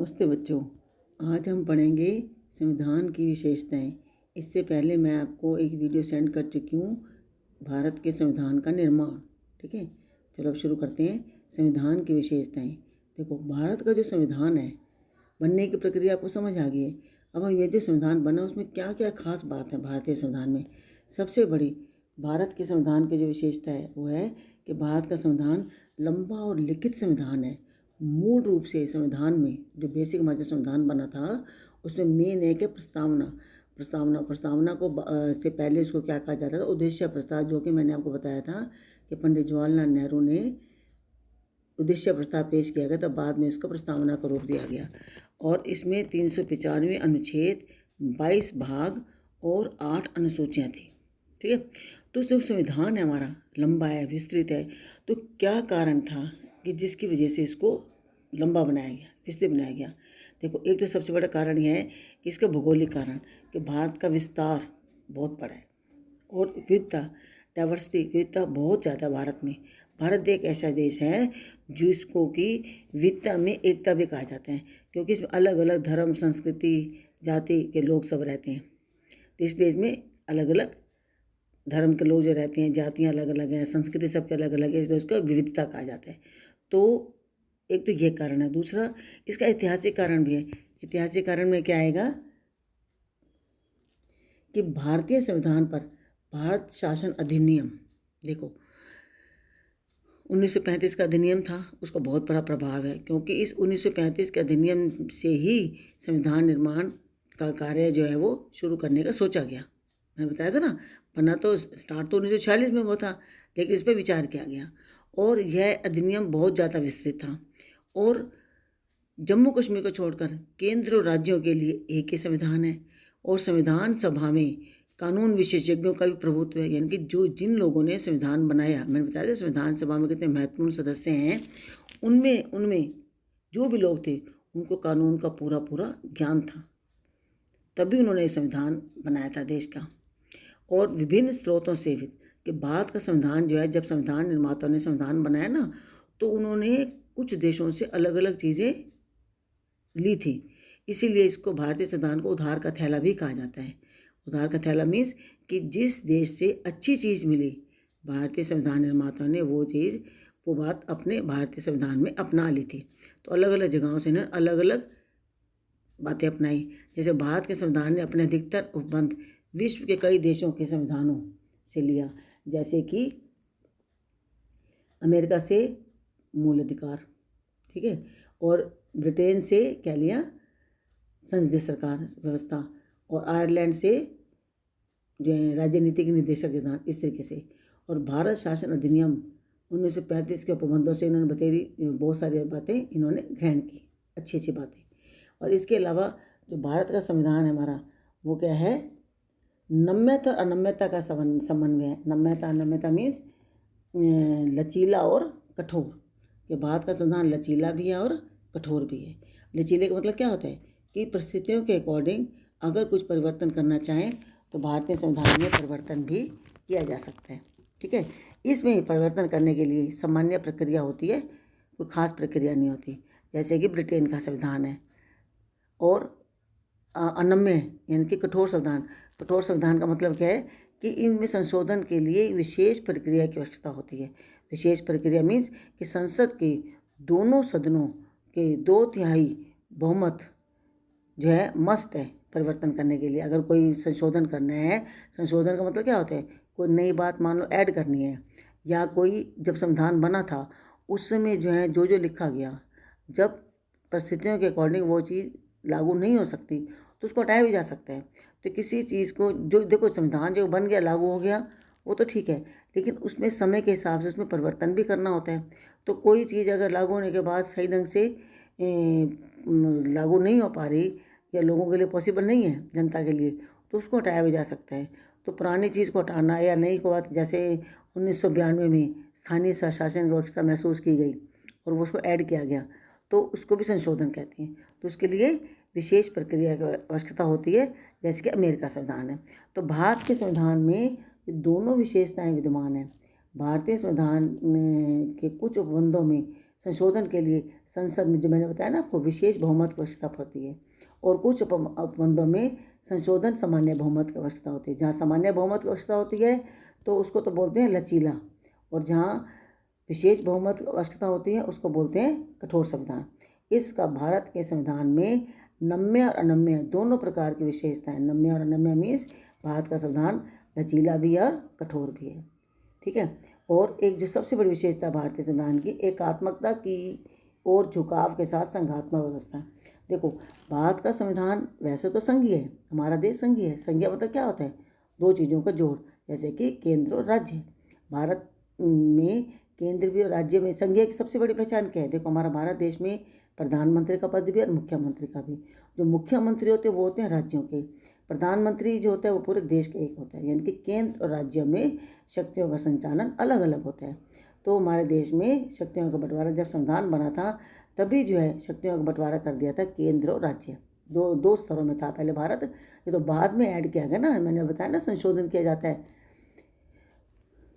नमस्ते बच्चों। आज हम पढ़ेंगे संविधान की विशेषताएं। इससे पहले मैं आपको एक वीडियो सेंड कर चुकी हूँ भारत के संविधान का निर्माण। ठीक है, चलो अब शुरू करते हैं। संविधान की विशेषताएं। देखो, भारत का जो संविधान है बनने की प्रक्रिया आपको समझ आ गई है। अब हम ये जो संविधान बना उसमें क्या क्या खास बात है भारतीय संविधान में। सबसे बड़ी भारत के संविधान की जो विशेषता है वो है कि भारत का संविधान लंबा और लिखित संविधान है। मूल रूप से संविधान में जो बेसिक हमारा जो संविधान बना था उसमें मेन है कि प्रस्तावना को से पहले उसको क्या कहा जाता था, उद्देश्य प्रस्ताव, जो कि मैंने आपको बताया था कि पंडित जवाहरलाल नेहरू ने उद्देश्य प्रस्ताव पेश किया गया, तब बाद में इसको प्रस्तावना का रूप दिया गया। और इसमें 395 अनुच्छेद, 22 भाग और 8 अनुसूचियाँ थी। ठीक है, तो जब संविधान है हमारा लंबा है, विस्तृत है, तो क्या कारण था कि जिसकी वजह से इसको लंबा बनाया गया, विस्तृत बनाया गया। देखो, एक तो सबसे बड़ा कारण यह है कि इसका भौगोलिक कारण, कि भारत का विस्तार बहुत बड़ा है और विविधता बहुत ज़्यादा भारत में। भारत एक ऐसा देश है जिसको कि विविधता में एकता भी कहा जाता है, क्योंकि इसमें अलग अलग धर्म, संस्कृति, जाति के लोग सब रहते हैं। तो इस देश में अलग अलग धर्म के लोग जो रहते हैं, जातियाँ अलग अलग हैं, संस्कृति सबके अलग अलग है, इसलिए उसको विविधता कहा जाता है। तो एक तो ये कारण है। दूसरा, इसका ऐतिहासिक कारण भी है। ऐतिहासिक कारण में क्या आएगा कि भारतीय संविधान पर भारत शासन अधिनियम, देखो 1935 का अधिनियम था, उसका बहुत बड़ा प्रभाव है, क्योंकि इस 1935 के अधिनियम से ही संविधान निर्माण का कार्य जो है वो शुरू करने का सोचा गया। मैंने बताया था ना, बना तो स्टार्ट तो 1946 में हुआ था, लेकिन इस पर विचार किया गया और यह अधिनियम बहुत ज़्यादा विस्तृत था। और जम्मू कश्मीर को छोड़कर केंद्र और राज्यों के लिए एक ही संविधान है। और संविधान सभा में कानून विशेषज्ञों का भी प्रभुत्व है, यानी कि जिन लोगों ने संविधान बनाया, मैंने बताया था संविधान सभा में कितने महत्वपूर्ण सदस्य हैं, उनमें जो भी लोग थे उनको कानून का पूरा ज्ञान था, तभी उन्होंने संविधान बनाया था देश का। और विभिन्न स्रोतों से कि भारत का संविधान जो है, जब संविधान निर्माताओं ने संविधान बनाया ना, तो उन्होंने कुछ देशों से अलग अलग चीज़ें ली थी, इसीलिए इसको भारतीय संविधान को उधार का थैला भी कहा जाता है। उधार का थैला मीन्स कि जिस देश से अच्छी चीज़ मिली भारतीय संविधान निर्माताओं ने वो बात अपने भारतीय संविधान में अपना ली थी। तो अलग अलग जगहों से इन्होंने अलग अलग बातें अपनाई। जैसे भारत के संविधान ने अपने अधिकतर उपबंध विश्व के कई देशों के संविधानों से लिया, जैसे कि अमेरिका से मूल अधिकार, ठीक है, और ब्रिटेन से क्या लिया, संसदीय सरकार व्यवस्था, और आयरलैंड से जो है राजनीतिक निर्देशक सिद्धांत, इस तरीके से। और भारत शासन अधिनियम 1935 के उपबंधों से इन्होंने बतेरी बहुत सारी बातें इन्होंने ग्रहण की, अच्छी बातें। और इसके अलावा जो भारत का संविधान है हमारा, वो क्या है, नम्यता और अनम्यता का समन्वय है। नम्यता मीन्स लचीला और कठोर। कि भारत का संविधान लचीला भी है और कठोर भी है। लचीले का मतलब क्या होता है कि परिस्थितियों के अकॉर्डिंग अगर कुछ परिवर्तन करना चाहें तो भारतीय संविधान में परिवर्तन भी किया जा सकता है। ठीक है, इसमें परिवर्तन करने के लिए सामान्य प्रक्रिया होती है, कोई खास प्रक्रिया नहीं होती, जैसे कि ब्रिटेन का संविधान है। और अनम्य यानी कि कठोर संविधान का मतलब क्या है कि इनमें संशोधन के लिए विशेष प्रक्रिया की आवश्यकता होती है। विशेष प्रक्रिया मीन्स कि संसद के दोनों सदनों के 2/3 बहुमत जो है मस्ट है परिवर्तन करने के लिए। अगर कोई संशोधन करना है, संशोधन का मतलब क्या होता है, कोई नई बात मान लो ऐड करनी है, या कोई जब संविधान बना था उस समय जो है जो लिखा गया, जब परिस्थितियों के अकॉर्डिंग वो चीज़ लागू नहीं हो सकती तो उसको हटाया भी जा सकता है। तो किसी चीज़ को जो, देखो संविधान जो बन गया, लागू हो गया, वो तो ठीक है, लेकिन उसमें समय के हिसाब से उसमें परिवर्तन भी करना होता है। तो कोई चीज़ अगर लागू होने के बाद सही ढंग से लागू नहीं हो पा रही या लोगों के लिए पॉसिबल नहीं है, जनता के लिए, तो उसको हटाया भी जा सकता है। तो पुरानी चीज़ को हटाना या नई को बात, जैसे 1992 में स्थानीय स्वशासन व्यवस्था महसूस की गई और वो उसको ऐड किया गया, तो उसको भी संशोधन कहते हैं। तो उसके लिए विशेष प्रक्रिया की आवश्यकता होती है, जैसे कि अमेरिका संविधान है। तो भारत के संविधान में दोनों विशेषताएं विद्यमान हैं। भारतीय संविधान के कुछ उपबंधों में संशोधन के लिए संसद में, जो मैंने बताया ना आपको, विशेष बहुमत की आवश्यकता पड़ती है। और कुछ उपबंधों में संशोधन सामान्य बहुमत की आवश्यकता होती है। जहाँ सामान्य बहुमत की आवश्यकता होती है तो उसको तो बोलते हैं लचीला, और जहाँ विशेष बहुमत की आवश्यकता होती है उसको बोलते हैं कठोर संविधान। इसका भारत के संविधान में नम्य और अनम्य दोनों प्रकार की विशेषताएं। नम्य और अनम्य मीन्स भारत का संविधान लचीला भी है और कठोर भी है, ठीक है। और एक जो सबसे बड़ी विशेषता भारतीय संविधान की, एकात्मकता की ओर झुकाव के साथ संघात्मक व्यवस्था। देखो, भारत का संविधान वैसे तो संघीय है, हमारा देश संघीय है। संघीय मतलब क्या होता है? दो चीज़ों का जोड़, जैसे कि केंद्र और राज्य। भारत में केंद्र भी और राज्य में संघीय की सबसे बड़ी पहचान क्या है? देखो, हमारा भारत देश में प्रधानमंत्री का पद भी और मुख्यमंत्री का भी। जो मुख्यमंत्री होते हैं वो होते हैं राज्यों के, प्रधानमंत्री जो होता है वो पूरे देश के एक होता है। यानी कि केंद्र और राज्यों में शक्तियों का संचालन अलग अलग होता है। तो हमारे देश में शक्तियों का बंटवारा जब संविधान बना था तभी जो है शक्तियों का बंटवारा कर दिया था, केंद्र और राज्य दो स्तरों में था पहले भारत। ये तो बाद में ऐड किया गया ना, मैंने बताया ना, संशोधन किया जाता है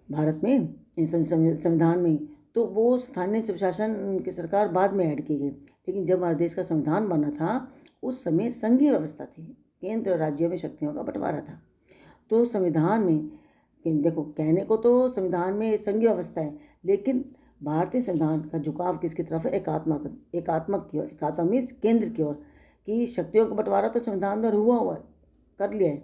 भारत में संविधान में। तो वो स्थानीय स्वशासन की सरकार बाद में ऐड की गई। लेकिन जब हमारे देश का संविधान बना था उस समय संघीय व्यवस्था थी, केंद्र और राज्यों में शक्तियों का बंटवारा था। तो संविधान में देखो, कहने को तो संविधान में संघीय व्यवस्था है, लेकिन भारतीय संविधान का झुकाव किसकी तरफ है? एकात्मक की ओर। एकात्मक मीन्स केंद्र की ओर, कि शक्तियों का बंटवारा तो संविधान द्वारा हुआ है, कर लिया है।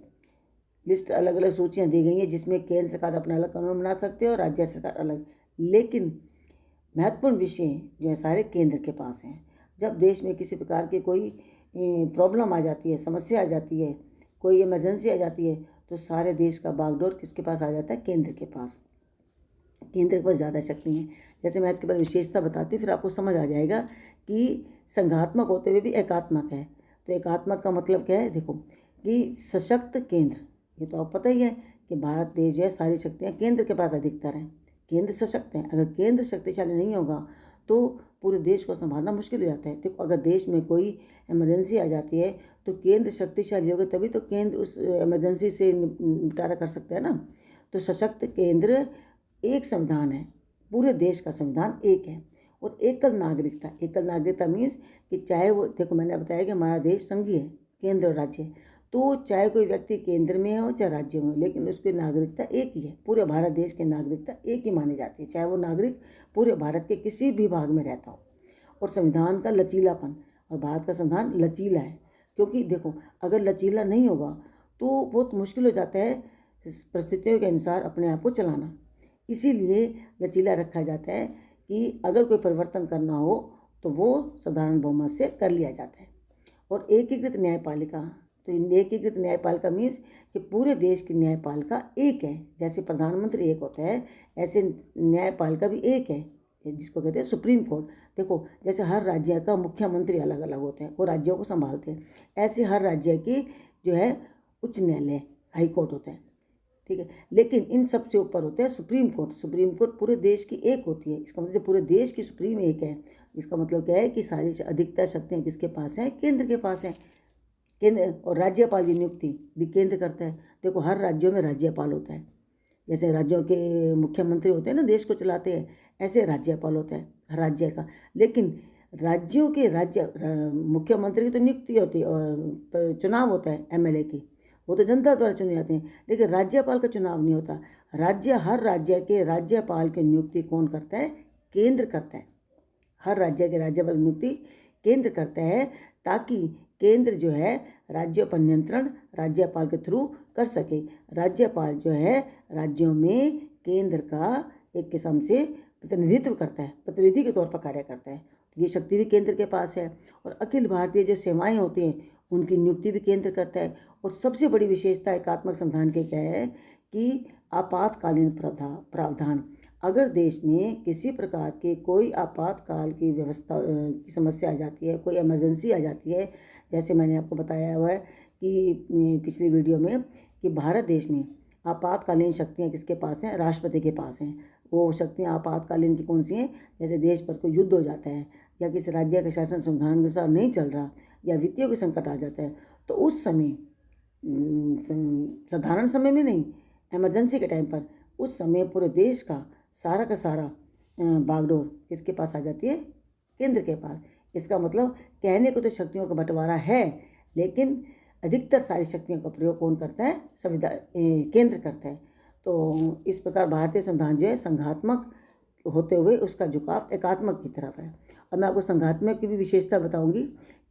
लिस्ट अलग अलग सूचियाँ दी गई हैं जिसमें केंद्र सरकार अपना अलग कानून बना सकते हैं और राज्य सरकार अलग। लेकिन महत्वपूर्ण विषय जो है सारे केंद्र के पास हैं। जब देश में किसी प्रकार की कोई प्रॉब्लम आ जाती है, समस्या आ जाती है, कोई इमरजेंसी आ जाती है, तो सारे देश का बागडोर किसके पास आ जाता है? केंद्र के पास। केंद्र के पास ज़्यादा शक्ति है। जैसे मैं इसके बारे में विशेषता बताती हूँ, फिर आपको समझ आ जाएगा कि संघात्मक होते हुए भी एकात्मक है। तो एकात्मक का मतलब क्या है? देखो, कि सशक्त केंद्र, ये तो आप पता ही है कि भारत देश जो है सारी शक्तियाँ केंद्र के पास अधिकतर हैं। केंद्र सशक्त है। अगर केंद्र शक्तिशाली नहीं होगा तो पूरे देश को संभालना मुश्किल हो जाता है। देखो, अगर देश में कोई इमरजेंसी आ जाती है तो केंद्र शक्तिशाली होगा तभी तो केंद्र उस इमरजेंसी से निपटारा कर सकता है ना। तो सशक्त केंद्र एक संविधान है, पूरे देश का संविधान एक है। और एकल नागरिकता मीन्स कि चाहे वो, देखो मैंने बताया कि हमारा देश संघीय है, केंद्र और राज्य, तो चाहे कोई व्यक्ति केंद्र में हो चाहे राज्य में हो, लेकिन उसकी नागरिकता एक ही है। पूरे भारत देश की नागरिकता एक ही मानी जाती है, चाहे वो नागरिक पूरे भारत के किसी भी भाग में रहता हो। और संविधान का लचीलापन, और भारत का संविधान लचीला है, क्योंकि देखो, अगर लचीला नहीं होगा तो बहुत मुश्किल हो जाता है परिस्थितियों के अनुसार अपने आप को चलाना। इसीलिए लचीला रखा जाता है कि अगर कोई परिवर्तन करना हो तो वो साधारण बहुमत से कर लिया जाता है। और एकीकृत न्यायपालिका, तो एकीकृत न्यायपालिका मीन्स कि पूरे देश की न्यायपालिका एक है। जैसे प्रधानमंत्री एक होता है, ऐसे न्यायपालिका भी एक है, जिसको कहते हैं सुप्रीम कोर्ट। देखो, जैसे हर राज्य का मुख्यमंत्री अलग अलग होते हैं, वो राज्यों को संभालते हैं, ऐसे हर राज्य की जो है उच्च न्यायालय, हाई कोर्ट होता है, ठीक है। लेकिन इन सबसे ऊपर होता है सुप्रीम कोर्ट। सुप्रीम कोर्ट पूरे देश की एक होती है। इसका मतलब पूरे देश की सुप्रीम एक है। इसका मतलब क्या है कि सारी अधिकतर शक्तियाँ किसके पास हैं? केंद्र के पास हैं। केंद्र और राज्यपाल की नियुक्ति भी केंद्र करता है। देखो, हर राज्यों में राज्यपाल होता है। जैसे राज्यों के मुख्यमंत्री होते हैं ना, देश को चलाते हैं, ऐसे राज्यपाल होता है हर राज्य का। लेकिन राज्यों के मुख्यमंत्री की तो नियुक्ति होती है और चुनाव होता है एमएलए की, वो तो जनता द्वारा चुने जाते हैं। लेकिन राज्यपाल का चुनाव नहीं होता। हर राज्य के राज्यपाल की नियुक्ति कौन करता है? केंद्र करता है। हर राज्य के राज्यपाल की नियुक्ति केंद्र करता है, ताकि केंद्र जो है राज्यों पर नियंत्रण राज्यपाल के थ्रू कर सके। राज्यपाल जो है राज्यों में केंद्र का एक किस्म से प्रतिनिधित्व करता है, प्रतिनिधि के तौर पर कार्य करता है। ये शक्ति भी केंद्र के पास है। और अखिल भारतीय जो सेवाएं होती हैं उनकी नियुक्ति भी केंद्र करता है। और सबसे बड़ी विशेषता एकात्मक संविधान की क्या है कि आपातकालीन प्रावधान। अगर देश में किसी प्रकार के कोई आपातकाल की व्यवस्था की समस्या आ जाती है, कोई इमरजेंसी आ जाती है, जैसे मैंने आपको बताया हुआ है कि पिछली वीडियो में, कि भारत देश में आपातकालीन शक्तियाँ किसके पास हैं? राष्ट्रपति के पास हैं। वो शक्तियाँ आपातकालीन की कौन सी हैं? जैसे देश पर कोई युद्ध हो जाता है, या किसी राज्य का शासन संविधान के अनुसार नहीं चल रहा, या वित्तीय कोई संकट आ जाता है, तो उस समय, साधारण समय में नहीं, इमरजेंसी के टाइम पर, उस समय पूरे देश का सारा बागडोर किसके पास आ जाती है? केंद्र के पास। इसका मतलब कहने को तो शक्तियों का बंटवारा है, लेकिन अधिकतर सारी शक्तियों का प्रयोग कौन करता है? केंद्र करता है। तो इस प्रकार भारतीय संविधान जो है संघात्मक होते हुए उसका झुकाव एकात्मक की तरफ है। और मैं आपको संघात्मक की भी विशेषता बताऊंगी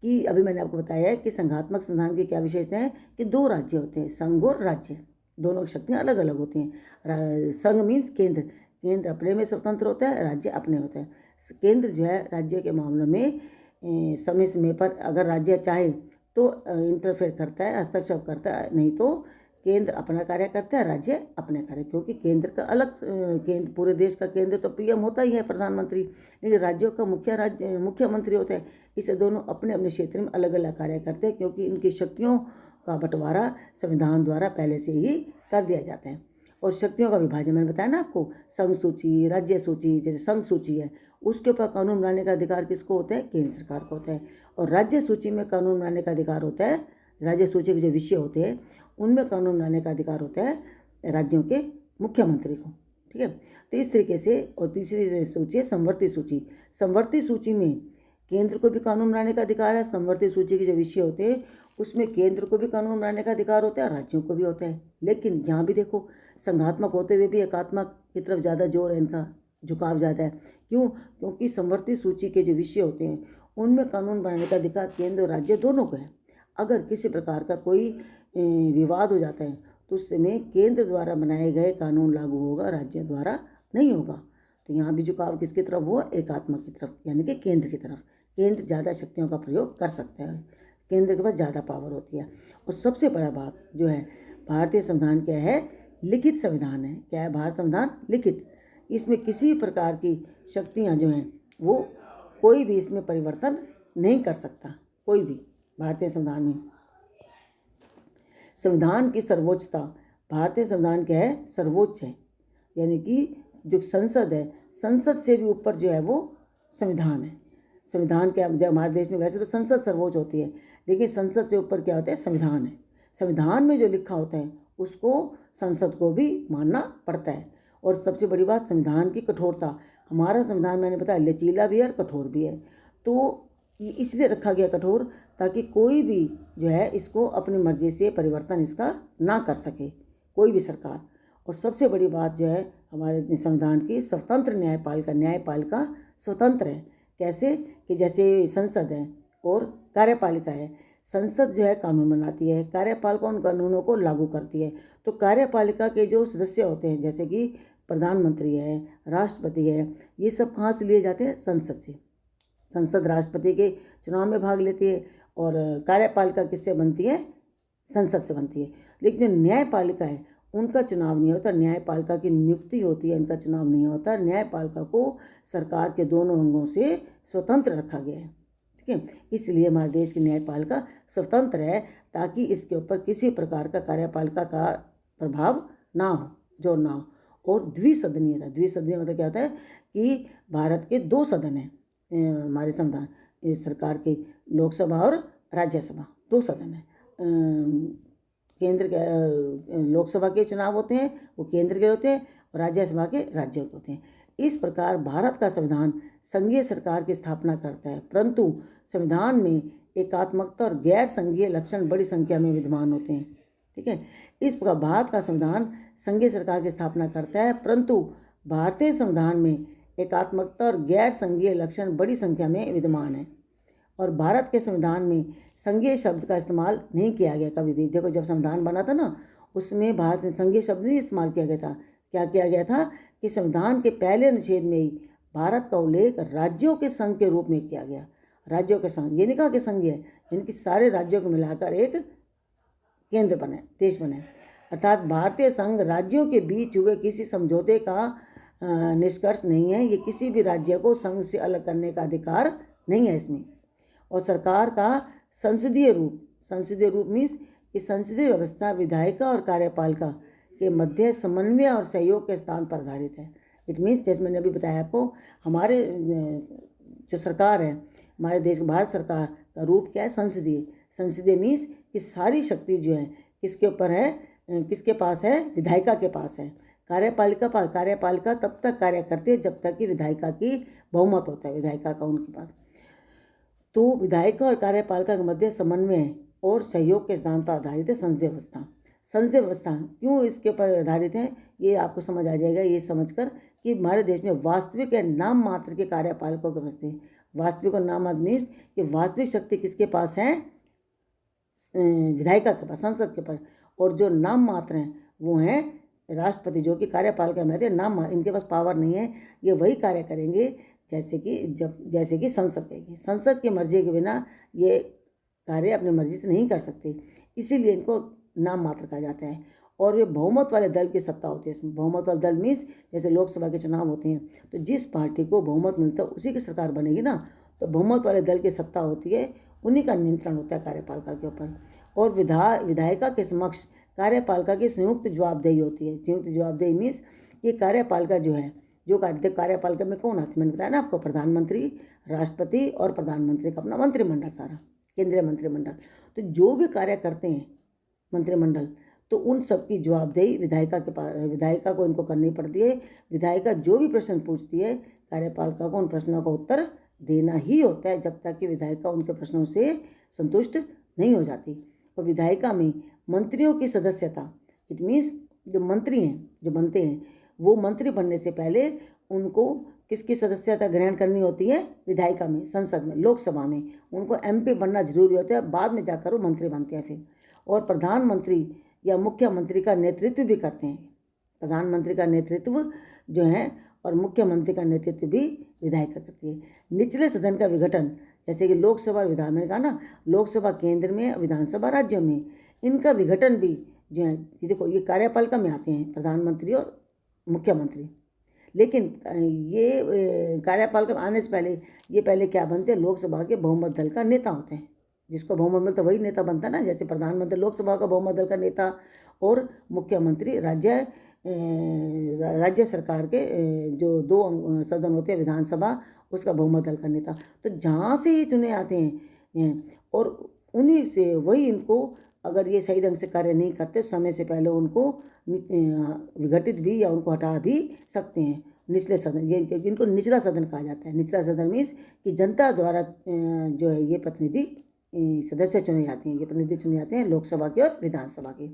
कि अभी मैंने आपको बताया है कि संघात्मक संविधान की क्या विशेषता है कि 2 राज्य होते हैं, संघ और राज्य। दोनों की शक्तियाँ अलग अलग होती हैं। संघ मीन्स केंद्र, केंद्र अपने में स्वतंत्र होता है, राज्य अपने होते हैं। केंद्र जो है राज्य के मामलों में समय समय पर अगर राज्य चाहे तो इंटरफेयर करता है, हस्तक्षेप करता है, नहीं तो केंद्र अपना कार्य करता है, राज्य अपने कार्य। क्योंकि केंद्र का अलग केंद्र, पूरे देश का केंद्र तो पीएम होता ही है, प्रधानमंत्री, लेकिन राज्यों का मुख्यमंत्री होता है। इससे दोनों अपने अपने क्षेत्र में अलग अलग कार्य करते हैं, क्योंकि इनकी शक्तियों का बंटवारा संविधान द्वारा पहले से ही कर दिया जाता है। और शक्तियों का विभाजन मैंने बताया ना आपको, संघ सूची, राज्य सूची। जैसे संघ सूची है उसके ऊपर कानून बनाने का अधिकार किसको होता है? केंद्र सरकार को होता है। और राज्य सूची में कानून बनाने का अधिकार होता है, राज्य सूची के जो विषय होते हैं उनमें कानून बनाने का अधिकार होता है राज्यों के मुख्यमंत्री को। ठीक है, तो इस तरीके से। और तीसरी सूची है संवर्ती सूची। संवर्ती सूची में केंद्र को भी कानून बनाने का अधिकार है। संवर्ती सूची के जो विषय होते हैं उसमें केंद्र को भी कानून बनाने का अधिकार होता है और राज्यों को भी होता है। लेकिन यहाँ भी देखो, संघात्मक होते हुए भी एकात्मक की तरफ ज़्यादा जोर है, इनका झुकाव ज़्यादा है। क्यों? क्योंकि संवर्ती सूची के जो विषय होते हैं उनमें कानून बनाने का अधिकार केंद्र और राज्य दोनों को है। अगर किसी प्रकार का कोई विवाद हो जाता है तो उसमें केंद्र द्वारा बनाए गए कानून लागू होगा, राज्य द्वारा नहीं होगा। तो यहाँ भी झुकाव किसकी तरफ हुआ? एकात्मक की तरफ, यानी कि केंद्र की तरफ। केंद्र ज़्यादा शक्तियों का प्रयोग कर सकता है, केंद्र के पास ज़्यादा पावर होती है। और सबसे बड़ा बात जो है, भारतीय संविधान क्या है? लिखित संविधान है। क्या है भारत संविधान? लिखित। इसमें किसी प्रकार की शक्तियाँ जो हैं वो कोई भी इसमें परिवर्तन नहीं कर सकता, कोई भी। भारतीय संविधान में संविधान की सर्वोच्चता, भारतीय संविधान क्या है? सर्वोच्च है। यानी कि जो संसद है, संसद से भी ऊपर जो है वो संविधान है। संविधान क्या, जब हमारे देश में वैसे तो संसद सर्वोच्च होती है, लेकिन संसद से ऊपर क्या होता है? संविधान है। संविधान में जो लिखा होता है उसको संसद को भी मानना पड़ता है। और सबसे बड़ी बात, संविधान की कठोरता। हमारा संविधान मैंने बताया लचीला भी है और कठोर भी है। तो ये इसलिए रखा गया कठोर ताकि कोई भी जो है इसको अपनी मर्जी से परिवर्तन इसका ना कर सके, कोई भी सरकार। और सबसे बड़ी बात जो है हमारे संविधान की, स्वतंत्र न्यायपालिका स्वतंत्र है। कैसे? कि जैसे संसद है और कार्यपालिका है। संसद जो है कानून बनाती है, कार्यपालिका उन कानूनों को लागू करती है। तो कार्यपालिका के जो सदस्य होते हैं, जैसे कि प्रधानमंत्री है, राष्ट्रपति है, ये सब कहाँ से लिए जाते हैं? संसद से। संसद राष्ट्रपति के चुनाव में भाग लेती है और कार्यपालिका किससे बनती है? संसद से बनती है। लेकिन जो न्यायपालिका है उनका चुनाव नहीं होता, न्यायपालिका की नियुक्ति होती है, इनका चुनाव नहीं होता। न्यायपालिका को सरकार के दोनों अंगों से स्वतंत्र रखा गया है। ठीक है, इसलिए हमारे देश की न्यायपालिका स्वतंत्र है, ताकि इसके ऊपर किसी प्रकार का कार्यपालिका का प्रभाव ना हो, जोर ना हो। और द्विसदनीयता, द्विसदनीय मतलब क्या होता है कि भारत के 2 सदन हैं हमारे संविधान, सरकार के लोकसभा और राज्यसभा, 2 सदन हैं। केंद्र के लोकसभा के चुनाव होते हैं वो केंद्र के होते हैं और राज्यसभा के राज्यों के होते हैं। इस प्रकार भारत का संविधान संघीय सरकार की स्थापना करता है, परंतु संविधान में एकात्मकता और गैर संघीय लक्षण बड़ी संख्या में विद्यमान होते हैं। ठीक है, इस प्रकार भारत का संविधान संघीय सरकार की स्थापना करता है, परंतु भारतीय संविधान में एकात्मकता और गैर संघीय लक्षण बड़ी संख्या में विद्यमान है। और भारत के संविधान में संघीय शब्द का इस्तेमाल नहीं किया गया कभी भी। देखो, जब संविधान बना था ना, उसमें भारत में संघीय शब्द नहीं इस्तेमाल किया गया था। क्या किया गया था कि संविधान के पहले अनुच्छेद में ही भारत का उल्लेख राज्यों के संघ के रूप में किया गया। राज्यों के संघ, ये नहीं कहा कि संघीय है, यानी कि सारे राज्यों को मिलाकर एक केंद्र बने, देश बने। अर्थात भारतीय संघ राज्यों के बीच हुए किसी समझौते का निष्कर्ष नहीं है। ये किसी भी राज्य को संघ से अलग करने का अधिकार नहीं है इसमें। और सरकार का संसदीय रूप मीन्स कि संसदीय व्यवस्था विधायिका और कार्यपालिका के मध्य समन्वय और सहयोग के स्थान पर आधारित है। इट मीन्स, जैसे मैंने अभी बताया आपको, हमारे जो सरकार है, हमारे देश की भारत सरकार का रूप क्या है? संसदीय मीन्स कि सारी शक्ति जो है किसके ऊपर है? किसके पास है? विधायिका के पास है। कार्यपालिका तब तक कार्य करती है जब तक कि विधायिका की बहुमत होता है, विधायिका का उनके पास। तो विधायिका और कार्यपालिका के मध्य समन्वय और सहयोग के सिद्धांत पर आधारित है संसदीय व्यवस्था। संसदीय व्यवस्था क्यों इसके ऊपर आधारित है ये आपको समझ आ जाएगा, ये समझकर कि हमारे देश में वास्तविक या नाम मात्र के कार्यपालकों के बसते हैं। वास्तविक और नाम मात्र मीन्स कि वास्तविक शक्ति किसके पास है, विधायिका के पास, संसद के पास, और जो नाम मात्र हैं वो हैं राष्ट्रपति, जो कि कार्यपालिका में आते हैं। नाम इनके पास पावर नहीं है, ये वही कार्य करेंगे जैसे कि संसद करेगी। संसद की मर्जी के बिना ये कार्य अपनी मर्जी से नहीं कर सकते, इसीलिए इनको नाम मात्र कहा जाता है। और वे बहुमत वाले दल की सत्ता होती है। इसमें बहुमत वाले दल मीन्स जैसे लोकसभा के चुनाव होते हैं तो जिस पार्टी को बहुमत मिलता है उसी की सरकार बनेगी ना, तो बहुमत वाले दल की सत्ता होती है, उन्हीं का नियंत्रण होता है कार्यपालिका के ऊपर। और विधायिका के समक्ष कार्यपालिका की संयुक्त जवाबदेही होती है। संयुक्त जवाबदेही मीन्स ये कार्यपालिका जो है, जो कार्यपालिका में कौन आते हैं, मैंने बताया ना आपको, प्रधानमंत्री, राष्ट्रपति और प्रधानमंत्री का अपना मंत्रिमंडल, सारा केंद्रीय मंत्रिमंडल। तो जो भी कार्य करते हैं मंत्रिमंडल, तो उन सब की जवाबदेही विधायिका को इनको करनी पड़ती है। विधायिका जो भी प्रश्न पूछती है कार्यपालिका को उन प्रश्नों का उत्तर देना ही होता है जब तक कि विधायिका उनके प्रश्नों से संतुष्ट नहीं हो जाती। और विधायिका में मंत्रियों की सदस्यता, इट मीन्स जो मंत्री हैं, जो बनते हैं, वो मंत्री बनने से पहले उनको किसकी सदस्यता ग्रहण करनी होती है, विधायिका में, संसद में, लोकसभा में उनको MP बनना जरूरी होता है, बाद में जाकर वो मंत्री बनते हैं फिर। और प्रधानमंत्री या मुख्यमंत्री का नेतृत्व भी करते हैं। प्रधानमंत्री का नेतृत्व जो है और मुख्यमंत्री का नेतृत्व भी विधायिका करती है। निचले सदन का विघटन, जैसे कि लोकसभा और विधान, मैंने कहा ना, लोकसभा केंद्र में, विधानसभा राज्यों में, इनका विघटन भी जो है, देखो ये कार्यपालिका में आते हैं प्रधानमंत्री और मुख्यमंत्री, लेकिन ये कार्यपालिका में आने से पहले ये पहले क्या बनते हैं, लोकसभा के बहुमत दल का नेता होते हैं। जिसको बहुमत मिलता है वही नेता बनता है ना, जैसे प्रधानमंत्री लोकसभा का बहुमत दल का नेता और मुख्यमंत्री राज्य सरकार के जो 2 सदन होते हैं, विधानसभा, उसका बहुमत दल का नेता। तो जहाँ से ही चुने आते हैं और उन्हीं से वही इनको, अगर ये सही ढंग से कार्य नहीं करते समय से पहले उनको विघटित भी या उनको हटा भी सकते हैं। निचले सदन, ये इनको निचला सदन कहा जाता है। निचला सदन मीन्स कि जनता द्वारा जो है ये प्रतिनिधि सदस्य चुने जाते हैं, ये प्रतिनिधि चुने जाते हैं लोकसभा के और विधानसभा के।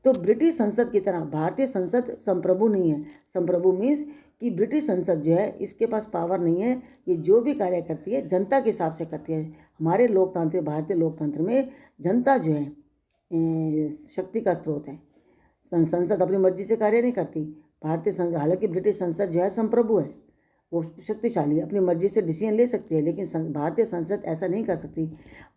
तो ब्रिटिश संसद की तरह भारतीय संसद संप्रभु नहीं है। संप्रभु मीन्स कि ब्रिटिश संसद जो है इसके पास पावर नहीं है, ये जो भी कार्य करती है जनता के हिसाब से करती है। हमारे लोकतंत्र, भारतीय लोकतंत्र में जनता जो है शक्ति का स्रोत है। संसद अपनी मर्जी से कार्य नहीं करती। भारतीय संसद, हालांकि ब्रिटिश संसद जो है संप्रभु है, वो शक्तिशाली है, अपनी मर्जी से डिसीजन ले सकती है, लेकिन भारतीय संसद ऐसा नहीं कर सकती।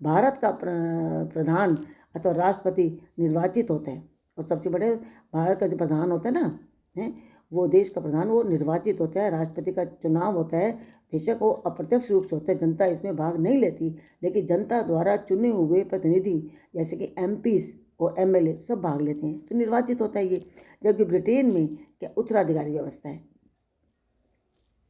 भारत का प्रधान अथवा राष्ट्रपति निर्वाचित होता है, और सबसे बड़े भारत का जो प्रधान होता है ना, वो देश का प्रधान, वो निर्वाचित होता है। राष्ट्रपति का चुनाव होता है, बेशक वो अप्रत्यक्ष रूप से होता है, जनता इसमें भाग नहीं लेती, लेकिन जनता द्वारा चुने हुए प्रतिनिधि जैसे कि MPs और MLA सब भाग लेते हैं, तो निर्वाचित होता है ये। जबकि ब्रिटेन में क्या उत्तराधिकारी व्यवस्था है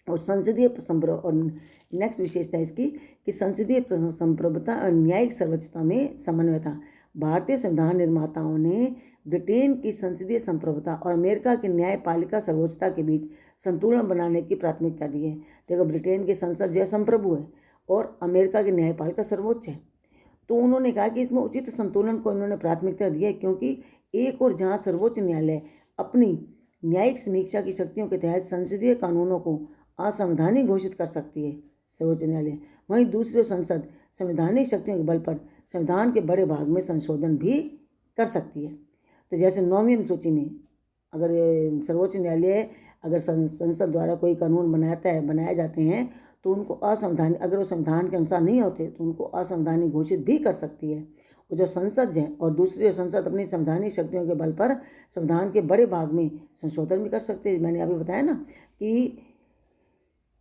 और संसदीय और नेक्स्ट विशेषता इसकी कि संसदीय संप्रभुता और न्यायिक सर्वोच्चता में समन्वय था। भारतीय संविधान निर्माताओं ने ब्रिटेन की संसदीय संप्रभुता और अमेरिका की न्यायपालिका सर्वोच्चता के बीच संतुलन बनाने की प्राथमिकता दी है। देखो, ब्रिटेन की संसद जो है संप्रभु है और अमेरिका की न्यायपालिका सर्वोच्च है, तो उन्होंने कहा कि इसमें उचित संतुलन को इन्होंने प्राथमिकता दी है, क्योंकि एक और जहाँ सर्वोच्च न्यायालय अपनी न्यायिक समीक्षा की शक्तियों के तहत संसदीय कानूनों को असंवैधानिक घोषित कर सकती है सर्वोच्च न्यायालय, वहीं दूसरी संसद संवैधानिक शक्तियों के बल पर संविधान के बड़े भाग में संशोधन भी कर सकती है। तो जैसे 9वीं अनुसूची में अगर सर्वोच्च न्यायालय अगर संसद द्वारा कोई कानून बनाए जाते हैं तो उनको असंवैधानिक, अगर वो संविधान के अनुसार नहीं होते तो उनको असंवैधानिक घोषित भी कर सकती है। और जो संसद है और दूसरी संसद अपनी संवैधानिक शक्तियों के बल पर संविधान के बड़े भाग में संशोधन भी कर सकते हैं। मैंने अभी बताया ना कि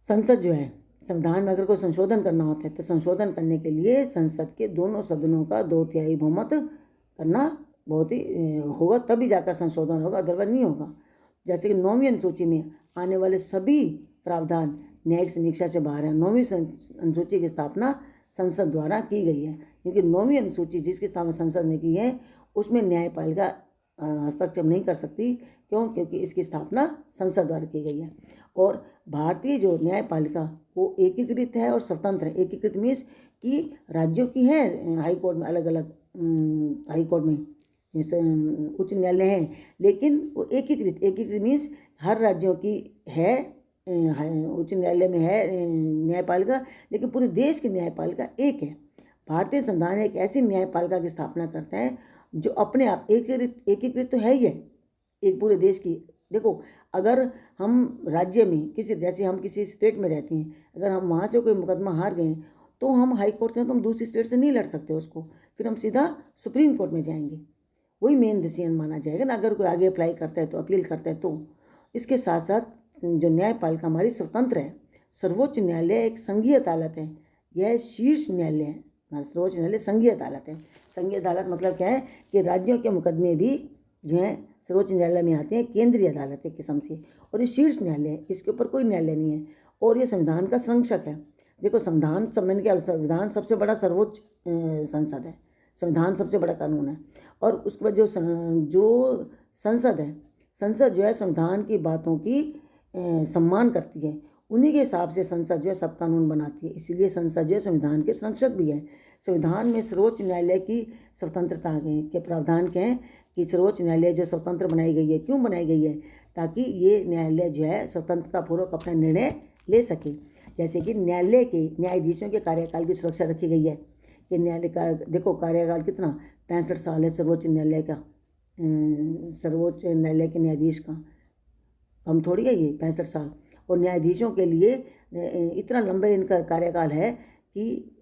संसद जो है, संविधान में अगर कोई संशोधन करना होता है तो संशोधन करने के लिए संसद के दोनों सदनों का 2/3 बहुमत करना बहुत ही होगा, तभी जाकर संशोधन होगा, अदरवाइज नहीं होगा। जैसे कि 9वीं अनुसूची में आने वाले सभी प्रावधान न्यायिक समीक्षा से बाहर है। 9वीं अनुसूची की स्थापना संसद द्वारा की गई है, क्योंकि 9वीं अनुसूची जिसकी स्थापना संसद ने की है उसमें न्यायपालिका हस्तक्षेप नहीं कर सकती। क्यों? क्योंकि इसकी स्थापना संसद द्वारा की गई है। और भारतीय जो न्यायपालिका वो एकीकृत है और स्वतंत्र है। एकीकृत मीन्स कि राज्यों की है हाई कोर्ट में, अलग अलग हाई कोर्ट में जैसे उच्च न्यायालय हैं, लेकिन वो एकीकृत मीन्स हर राज्यों की है उच्च न्यायालय में है न्यायपालिका, लेकिन पूरे देश की न्यायपालिका एक है। भारतीय संविधान एक ऐसी न्यायपालिका की स्थापना करता है जो अपने आप एकीकृत तो है ही है एक पूरे देश की। देखो, अगर हम राज्य में जैसे हम किसी स्टेट में रहते हैं, अगर हम वहाँ से कोई मुकदमा हार गए तो हम हाई कोर्ट से, तो हम दूसरी स्टेट से नहीं लड़ सकते उसको, फिर हम सीधा सुप्रीम कोर्ट में जाएंगे, वही मेन डिसीजन माना जाएगा ना। अगर कोई आगे अप्लाई करता है तो, अपील करता है तो। इसके साथ साथ जो न्यायपालिका हमारी स्वतंत्र है। सर्वोच्च न्यायालय एक संघीय अदालत है, यह शीर्ष न्यायालय है। हमारा सर्वोच्च न्यायालय संघीय अदालत है। संघीय अदालत मतलब क्या है कि राज्यों के मुकदमे भी जो हैं सर्वोच्च न्यायालय में आते हैं, केंद्रीय अदालत एक किस्म से। और ये शीर्ष न्यायालय है, इसके ऊपर कोई न्यायालय नहीं है। और ये संविधान का संरक्षक है। देखो, मैंने क्या, संविधान सबसे बड़ा सर्वोच्च संसद है, संविधान सबसे बड़ा कानून है। और उसके बाद जो संसद है, संसद जो है संविधान की बातों की सम्मान करती है, उन्हीं के हिसाब से संसद जो है सब कानून बनाती है। इसीलिए संसद जो है संविधान के संरक्षक भी है। संविधान में सर्वोच्च न्यायालय की स्वतंत्रता के प्रावधान क्या हैं कि सर्वोच्च न्यायालय जो स्वतंत्र बनाई गई है, क्यों बनाई गई है? ताकि ये न्यायालय जो है स्वतंत्रतापूर्वक अपना निर्णय ले सके। जैसे कि न्यायालय के न्यायाधीशों के कार्यकाल की सुरक्षा रखी गई है कि न्यायालय का देखो कार्यकाल कितना 65 साल है सर्वोच्च न्यायालय का, सर्वोच्च न्यायालय के न्यायाधीश का कम थोड़ी है ये 65 साल। और न्यायाधीशों के लिए इतना लंबा इनका कार्यकाल है कि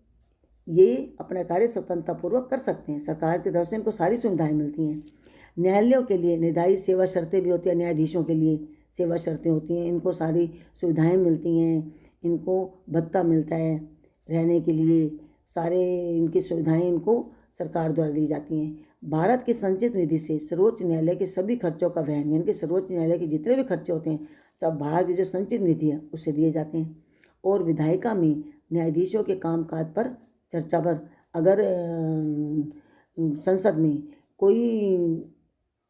ये अपना कार्य स्वतंत्रतापूर्वक कर सकते हैं। सरकार की तरफ से इनको सारी सुविधाएं मिलती हैं। न्यायालयों के लिए निर्धारित सेवा शर्तें भी होती हैं, न्यायाधीशों के लिए सेवा शर्तें होती हैं, इनको सारी सुविधाएं मिलती हैं, इनको भत्ता मिलता है रहने के लिए, सारे इनकी सुविधाएं इनको सरकार द्वारा दी जाती हैं। भारत की संचित निधि से सर्वोच्च न्यायालय के सभी खर्चों का वहन, यानी कि सर्वोच्च न्यायालय के जितने भी खर्चे होते हैं सब भारत की जो संचित निधि है उससे दिए जाते हैं। और विधायिका में न्यायाधीशों के कामकाज पर चर्चा पर अगर संसद में कोई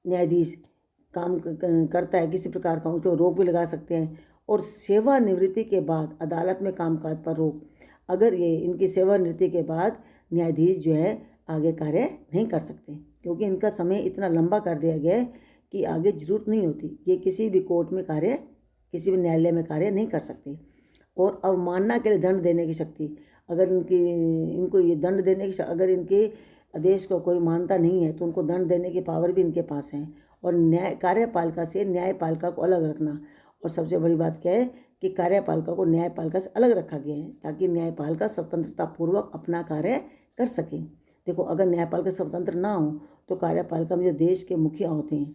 न्यायाधीश काम करता है किसी प्रकार का, उनको रोक भी लगा सकते हैं। और सेवानिवृत्ति के बाद अदालत में कामकाज पर रोक, अगर ये इनकी सेवानिवृत्ति के बाद न्यायाधीश जो है आगे कार्य नहीं कर सकते, क्योंकि इनका समय इतना लंबा कर दिया गया है कि आगे जरूरत नहीं होती, ये किसी भी कोर्ट में कार्य, किसी भी न्यायालय में कार्य नहीं कर सकते। और अवमानना के लिए दंड देने की शक्ति, अगर इनको ये दंड देने की, अगर इनके आदेश को कोई मानता नहीं है तो उनको दंड देने की पावर भी इनके पास है। और कार्यपालिका से न्यायपालिका को अलग रखना। और सबसे बड़ी बात क्या है कि कार्यपालिका को न्यायपालिका से अलग रखा गया है ताकि न्यायपालिका स्वतंत्रतापूर्वक अपना कार्य कर सके। देखो, अगर न्यायपालिका स्वतंत्र ना हो तो कार्यपालिका में जो देश के मुखिया होते हैं,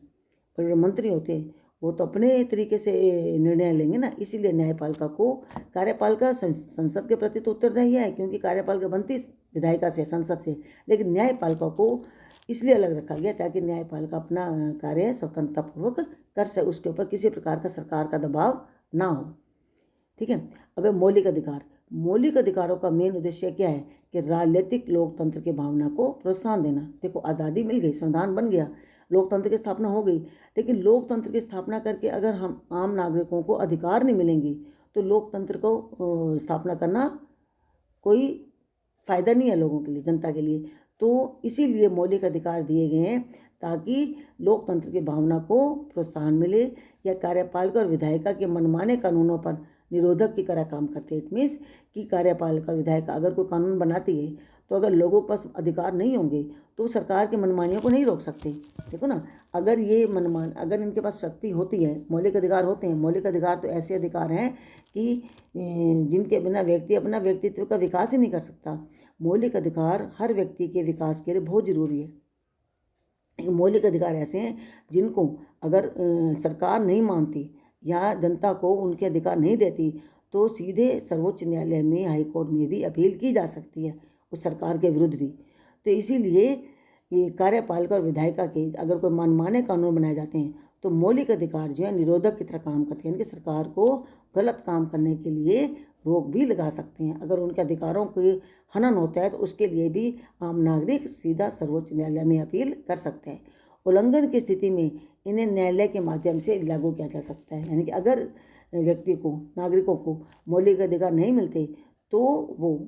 बड़े मुख्यमंत्री होते हैं, वो तो अपने तरीके से निर्णय लेंगे ना। इसीलिए न्यायपालिका को, कार्यपालिका संसद के प्रति तो उत्तरदायी है क्योंकि कार्यपालिका बनती विधायिका से, संसद से, लेकिन न्यायपालिका को इसलिए अलग रखा गया ताकि न्यायपालिका अपना कार्य स्वतंत्रतापूर्वक कर सके, उसके ऊपर किसी प्रकार का सरकार का दबाव ना हो। ठीक है। अब मौलिक अधिकार, मौलिक अधिकारों का मेन उद्देश्य क्या है कि राजनीतिक लोकतंत्र की भावना को प्रोत्साहन देना। देखो, आज़ादी मिल गई, संविधान बन गया, लोकतंत्र की स्थापना हो गई, लेकिन लोकतंत्र की स्थापना करके अगर हम आम नागरिकों को अधिकार नहीं मिलेंगे तो लोकतंत्र को स्थापना करना कोई फ़ायदा नहीं है लोगों के लिए, जनता के लिए। तो इसीलिए मौलिक अधिकार दिए गए हैं ताकि लोकतंत्र की भावना को प्रोत्साहन मिले। या कार्यपालिका और विधायिका के मनमाने कानूनों पर निरोधक की तरह काम करते हैं। इट मीन्स कि कार्यपालिका और विधायिका अगर कोई कानून बनाती है तो अगर लोगों के पास अधिकार नहीं होंगे तो सरकार की मनमानियों को नहीं रोक सकते। देखो ना, अगर ये अगर इनके पास शक्ति होती है, मौलिक अधिकार होते हैं। मौलिक अधिकार तो ऐसे अधिकार हैं कि जिनके बिना व्यक्ति अपना व्यक्तित्व का विकास ही नहीं कर सकता। मौलिक अधिकार हर व्यक्ति के विकास के लिए बहुत ज़रूरी है। मौलिक अधिकार ऐसे हैं जिनको अगर सरकार नहीं मानती या जनता को उनके अधिकार नहीं देती तो सीधे सर्वोच्च न्यायालय में, हाई कोर्ट में भी अपील की जा सकती है उस सरकार के विरुद्ध भी। तो इसीलिए ये कार्यपालिका और विधायिका के अगर कोई मनमाने कानून बनाए जाते हैं तो मौलिक अधिकार जो है निरोधक की तरह काम करते हैं, यानी कि सरकार को गलत काम करने के लिए रोक भी लगा सकते हैं। अगर उनके अधिकारों के हनन होता है तो उसके लिए भी आम नागरिक सीधा सर्वोच्च न्यायालय में अपील कर सकते हैं। उल्लंघन की स्थिति में इन्हें न्यायालय के माध्यम से लागू किया जा सकता है। यानी कि अगर व्यक्ति को, नागरिकों को मौलिक अधिकार नहीं मिलते तो वो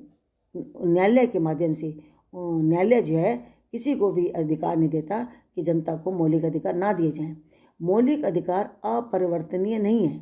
न्यायालय के माध्यम से, न्यायालय जो है किसी को भी अधिकार नहीं देता कि जनता को मौलिक अधिकार ना दिए जाएं। मौलिक अधिकार अपरिवर्तनीय नहीं है,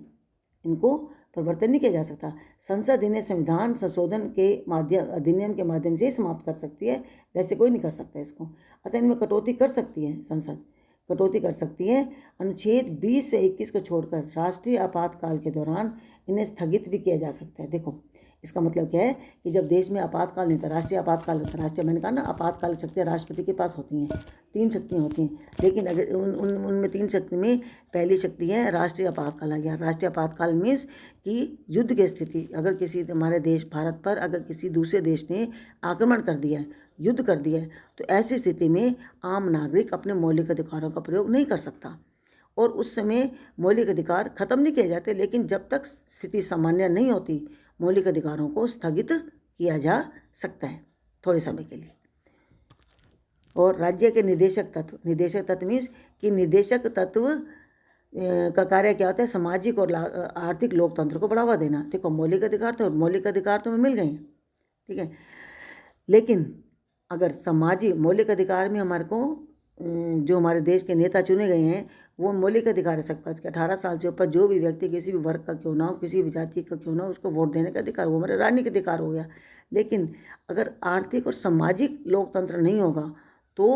इनको परिवर्तन नहीं किया जा सकता। संसद इन्हें संविधान संशोधन के माध्यम, अधिनियम के माध्यम से समाप्त कर सकती है, वैसे कोई नहीं कर सकता इसको। अतः इनमें कटौती कर सकती है, संसद कटौती कर सकती है। अनुच्छेद 20 व 21 को छोड़कर राष्ट्रीय आपातकाल के दौरान इन्हें स्थगित भी किया जा सकता है। देखो इसका मतलब क्या है कि जब देश में आपातकाल नहीं था, राष्ट्रीय आपातकाल होता है, राष्ट्रीय, मैंने कहा ना आपातकाल शक्तियाँ राष्ट्रपति के पास होती हैं, 3 शक्तियाँ होती हैं, लेकिन अगर उनमें 3 शक्ति में पहली शक्ति है राष्ट्रीय आपातकाल आ गया। राष्ट्रीय आपातकाल मीन्स कि युद्ध की स्थिति, अगर किसी हमारे देश भारत पर अगर किसी दूसरे देश ने आक्रमण कर दिया है, युद्ध कर दिया है, तो ऐसी स्थिति में आम नागरिक अपने मौलिक अधिकारों का प्रयोग नहीं कर सकता और उस समय मौलिक अधिकार खत्म नहीं किए जाते, लेकिन जब तक स्थिति सामान्य नहीं होती मौलिक अधिकारों को स्थगित किया जा सकता है थोड़े समय के लिए। और राज्य के निदेशक तत्व मीन्स कि निदेशक तत्व का कार्य क्या होता है, सामाजिक और आर्थिक लोकतंत्र को बढ़ावा देना। देखो मौलिक अधिकार तो मौलिक अधिकार तो मिल गए हैं, ठीक है, लेकिन अगर सामाजिक मौलिक अधिकार में हमारे को जो हमारे देश के नेता चुने गए हैं वो मौलिक अधिकार है सबके पास कि 18 साल से ऊपर जो भी व्यक्ति किसी भी वर्ग का क्यों ना हो, किसी भी जाति का क्यों ना हो, उसको वोट देने का अधिकार, वो हमारे राजनीतिक अधिकार हो गया। लेकिन अगर आर्थिक और सामाजिक लोकतंत्र नहीं होगा तो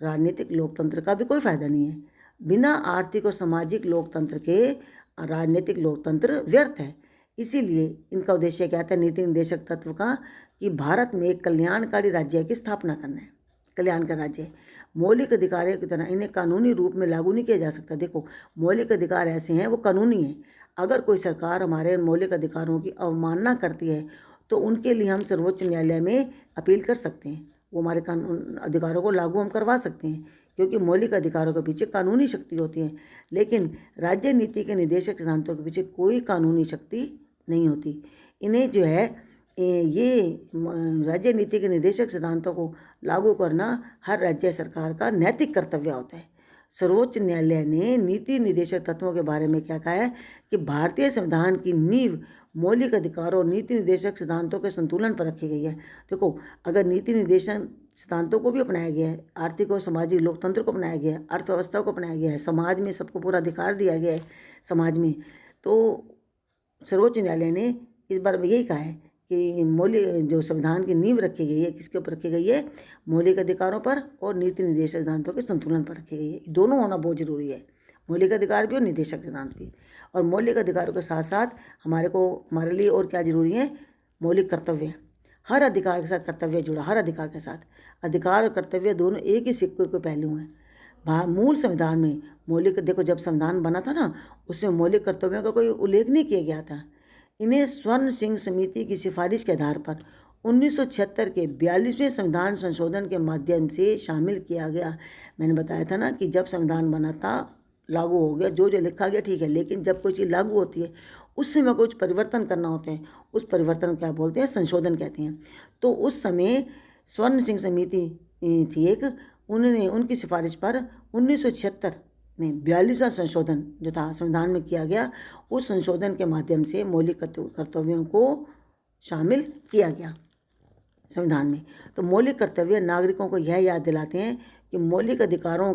राजनीतिक लोकतंत्र का भी कोई फायदा नहीं है। बिना आर्थिक और सामाजिक लोकतंत्र के राजनीतिक लोकतंत्र व्यर्थ है। इसीलिए इनका उद्देश्य क्या था, नीति निदेशक तत्व का, कि भारत में एक कल्याणकारी राज्य की स्थापना करना है। कल्याणकारी राज्य मौलिक अधिकारों की तरह इन्हें कानूनी रूप में लागू नहीं किया जा सकता। देखो मौलिक अधिकार ऐसे हैं वो कानूनी हैं। अगर कोई सरकार हमारे मौलिक अधिकारों की अवमानना करती है तो उनके लिए हम सर्वोच्च न्यायालय में अपील कर सकते हैं, वो हमारे कानून अधिकारों को लागू हम करवा सकते हैं, क्योंकि मौलिक अधिकारों के पीछे कानूनी शक्ति होती है। लेकिन राज्य नीति के निदेशक सिद्धांतों के पीछे कोई कानूनी शक्ति नहीं होती। इन्हें जो है ये राज्य नीति के निदेशक सिद्धांतों को लागू करना हर राज्य सरकार का नैतिक कर्तव्य होता है। सर्वोच्च न्यायालय ने नीति निदेशक तत्वों के बारे में क्या कहा है कि भारतीय संविधान की नींव मौलिक अधिकारों और नीति निदेशक सिद्धांतों के संतुलन पर रखी गई है। देखो अगर नीति निदेशक सिद्धांतों को भी अपनाया गया है, आर्थिक और सामाजिक लोकतंत्र को अपनाया गया है, अर्थव्यवस्था को अपनाया गया है, समाज में सबको पूरा अधिकार दिया गया है समाज में, तो सर्वोच्च न्यायालय ने इस बार में यही कहा है कि मौलिक जो संविधान की नींव रखी गई है किसके ऊपर रखी गई है, मौलिक अधिकारों पर और नीति निदेशक सिद्धांतों के संतुलन पर रखी गई है। दोनों होना बहुत जरूरी है, मौलिक अधिकार भी और निदेशक सिद्धांत भी। और मौलिक अधिकारों के साथ साथ हमारे लिए और क्या जरूरी है, मौलिक कर्तव्य। हर अधिकार के साथ कर्तव्य जुड़ा, हर अधिकार के साथ। अधिकार और कर्तव्य दोनों एक ही सिक्के के पहलू हैं। मूल संविधान में मौलिक, देखो जब संविधान बना था ना उसमें मौलिक कर्तव्यों का कोई उल्लेख नहीं किया गया था। इन्हें स्वर्ण सिंह समिति की सिफारिश के आधार पर 1976 के 42वें संविधान संशोधन के माध्यम से शामिल किया गया। मैंने बताया था ना कि जब संविधान बना था लागू हो गया, जो जो लिखा गया ठीक है, लेकिन जब कोई चीज़ लागू होती है उस समय कुछ परिवर्तन करना होते हैं, उस परिवर्तन क्या बोलते हैं, संशोधन कहते हैं। तो उस समय स्वर्ण सिंह समिति थी एक, उन्होंने उनकी सिफारिश पर 1976 में 42वां संशोधन जो था संविधान में किया गया, उस संशोधन के माध्यम से मौलिक कर्तव्यों को शामिल किया गया संविधान में। तो मौलिक कर्तव्य नागरिकों को यह याद दिलाते हैं कि मौलिक अधिकारों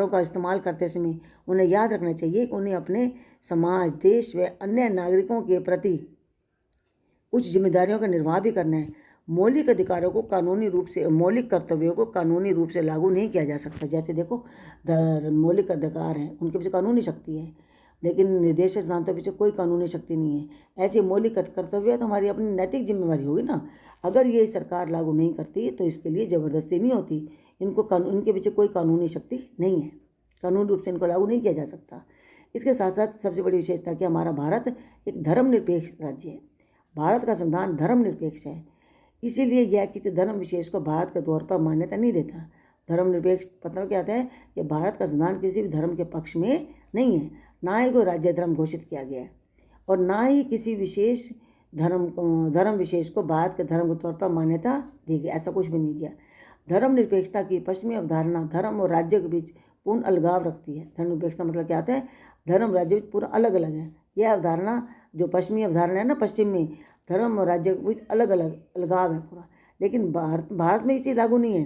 का इस्तेमाल करते समय उन्हें याद रखना चाहिए कि उन्हें अपने समाज, देश व अन्य नागरिकों के प्रति कुछ जिम्मेदारियों का निर्वाह भी करना है। मौलिक अधिकारों को कानूनी रूप से, मौलिक कर्तव्यों को कानूनी रूप से लागू नहीं किया जा सकता। जैसे देखो मौलिक अधिकार हैं उनके पीछे कानूनी शक्ति है, लेकिन निदेशक सिद्धांतों के पीछे कोई कानूनी शक्ति नहीं है। ऐसे मौलिक कर्तव्य तो हमारी अपनी नैतिक जिम्मेवारी होगी ना। अगर ये सरकार लागू नहीं करती तो इसके लिए ज़बरदस्ती नहीं होती, इनके पीछे कोई कानूनी शक्ति नहीं है, कानूनी रूप से इनको लागू नहीं किया जा सकता। इसके साथ साथ सबसे बड़ी विशेषता कि हमारा भारत एक धर्मनिरपेक्ष राज्य है। भारत का संविधान धर्मनिरपेक्ष है, इसीलिए यह किसी धर्म विशेष को भारत के तौर पर मान्यता नहीं देता। धर्मनिरपेक्ष मतलब क्या आता है कि भारत का संविधान किसी भी धर्म के पक्ष में नहीं है, ना ही कोई राज्य धर्म घोषित किया गया है और ना ही किसी विशेष धर्म विशेष को भारत के धर्म के तौर पर मान्यता दी गई, ऐसा कुछ भी नहीं किया। धर्मनिरपेक्षता की पश्चिमी अवधारणा धर्म और राज्य के बीच पूर्ण अलगाव रखती है। धर्मनिरपेक्षता मतलब क्या होता है, धर्म राज्य पूरा अलग अलग है। यह अवधारणा जो पश्चिमी अवधारणा है ना, पश्चिम में धर्म और राज्य के बीच अलग अलग अलगाव है पूरा। लेकिन भारत में ये चीज़ लागू नहीं है।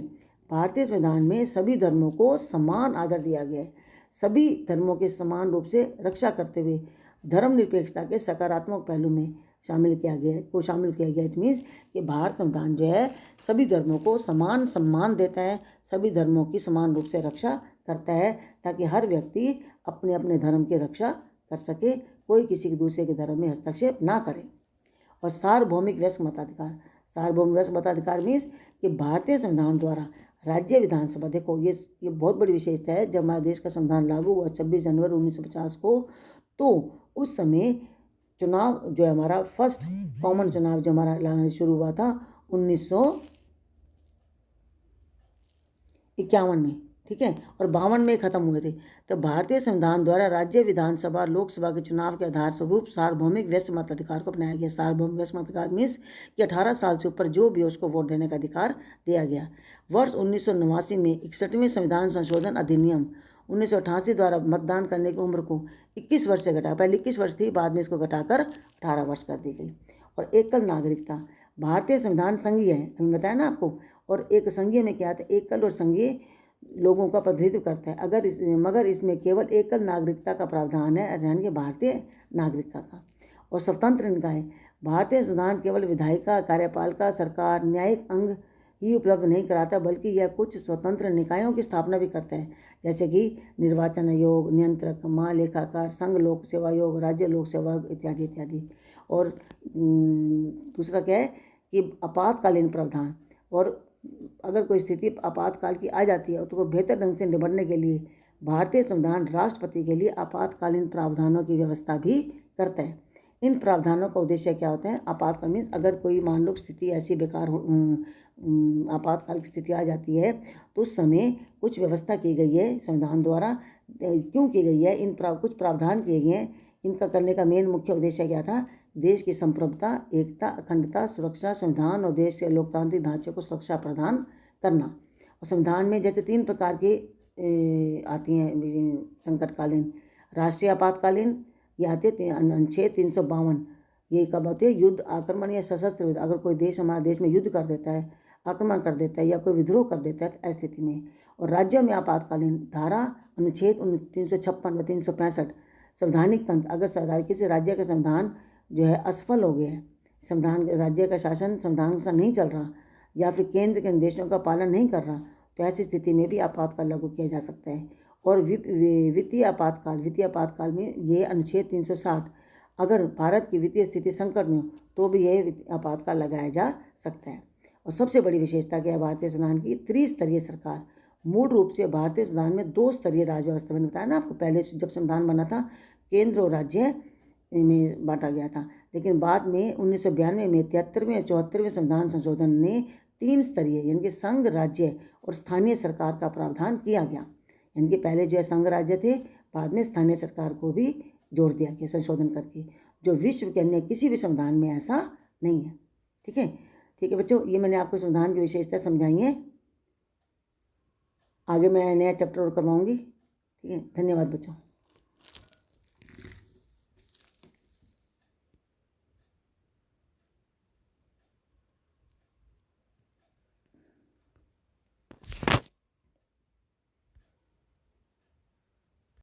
भारतीय संविधान में सभी धर्मों को समान आदर दिया गया है। सभी धर्मों के समान रूप से रक्षा करते हुए धर्मनिरपेक्षता के सकारात्मक पहलू में शामिल किया गया। इट मीन्स कि भारत संविधान जो है सभी धर्मों को समान सम्मान देता है, सभी धर्मों की समान रूप से रक्षा करता है, ताकि हर व्यक्ति अपने अपने धर्म की रक्षा कर सके, कोई किसी के दूसरे के धर्म में हस्तक्षेप ना करे। और सार्वभौमिक वयस्क मताधिकार, सार्वभौमिक वयस्क मताधिकार मीन्स कि भारतीय संविधान द्वारा राज्य विधानसभा, देखो ये बहुत बड़ी विशेषता है। जब हमारे देश का संविधान लागू हुआ 26 जनवरी 1950 को, तो उस समय चुनाव जो है हमारा फर्स्ट कॉमन चुनाव जो हमारा शुरू हुआ था 1951 में, ठीक है, और 52 में ख़त्म हुए थे। तो भारतीय संविधान द्वारा राज्य विधानसभा लोकसभा के चुनाव के आधार स्वरूप सार्वभौमिक वयस्क मताधिकार को अपनाया गया। सार्वभौमिक वयस्क मताधिकार मीन्स कि 18 साल से ऊपर जो भी उसको वोट देने का अधिकार दिया गया। वर्ष 1989 में 61वें संविधान संशोधन अधिनियम 1988 द्वारा मतदान करने की उम्र को 21 वर्ष से घटा, पहले 21 वर्ष थी, बाद में इसको घटाकर 18 वर्ष कर दी गई। और एकल नागरिकता, भारतीय संविधान संघीय है, अभी बताया ना आपको, और एक संघीय में क्या था, एकल और संघीय लोगों का प्रतिनिधित्व करता है। मगर इसमें केवल एकल नागरिकता का प्रावधान है, यानी कि भारतीय नागरिकता का। और स्वतंत्र निकाय, भारतीय संविधान केवल विधायिका, कार्यपालिका, सरकार, न्यायिक अंग ही उपलब्ध नहीं कराता, बल्कि यह कुछ स्वतंत्र निकायों की स्थापना भी करता है, जैसे कि निर्वाचन आयोग, नियंत्रक, महालेखाकार, संघ लोक सेवा आयोग, राज्य लोक सेवा इत्यादि इत्यादि। और दूसरा क्या है कि आपातकालीन प्रावधान, और अगर कोई स्थिति आपातकाल की आ जाती है तो बेहतर ढंग से निपटने के लिए भारतीय संविधान राष्ट्रपति के लिए आपातकालीन प्रावधानों की व्यवस्था भी करता है। इन प्रावधानों का उद्देश्य क्या होता है, आपातकाल मीन्स अगर कोई मान लो स्थिति ऐसी बेकार हो, आपातकाल की स्थिति आ जाती है, तो उस समय कुछ व्यवस्था की गई है संविधान द्वारा। क्यों की गई है, कुछ प्रावधान किए गए हैं। इनका करने का मेन मुख्य उद्देश्य क्या था, देश की संप्रभुता, एकता, अखंडता, सुरक्षा, संविधान और देश के लोकतांत्रिक ढांचे को सुरक्षा प्रदान करना। और संविधान में जैसे 3 प्रकार की आती हैं संकटकालीन, राष्ट्रीय आपातकालीन, ये आते अनुच्छेद 352। ये कब होते हैं, युद्ध, आक्रमण या सशस्त्र युद्ध, अगर कोई देश हमारे देश में युद्ध कर देता है, आक्रमण कर देता है या कोई विद्रोह कर देता है तो ऐसी स्थिति में। और राज्यों में आपातकालीन धारा अनुच्छेद 356 व 365। संवैधानिक तंत्र, अगर किसी राज्य का संविधान जो है असफल हो गया है, संविधान राज्य का शासन संविधान के अनुसार नहीं चल रहा, या फिर केंद्र के निर्देशों का पालन नहीं कर रहा, तो ऐसी स्थिति में भी आपातकाल लागू किया जा सकता है। और वित्तीय आपातकाल में ये अनुच्छेद 360, अगर भारत की वित्तीय स्थिति संकट में हो तो भी यह आपातकाल लगाया जा सकता है। और सबसे बड़ी विशेषता क्या है भारतीय संविधान की, त्रिस्तरीय सरकार। मूल रूप से भारतीय संविधान में 2 स्तरीय राज्य व्यवस्था, मैंने बताया ना आपको, पहले जब संविधान बना था केंद्र और राज्य में बांटा गया था, लेकिन बाद में 1992 में 73वें और 74वें संविधान संशोधन ने 3 स्तरीय यानी कि संघ, राज्य और स्थानीय सरकार का प्रावधान किया गया। यानी कि पहले जो है संघ राज्य थे, बाद में स्थानीय सरकार को भी जोड़ दिया गया संशोधन करके, जो विश्व के अन्य किसी भी संविधान में ऐसा नहीं है। ठीक है बच्चों, ये मैंने आपको संविधान की विशेषता समझाई है। आगे मैं नया चैप्टर और करवाऊंगी। ठीक है, धन्यवाद बच्चों।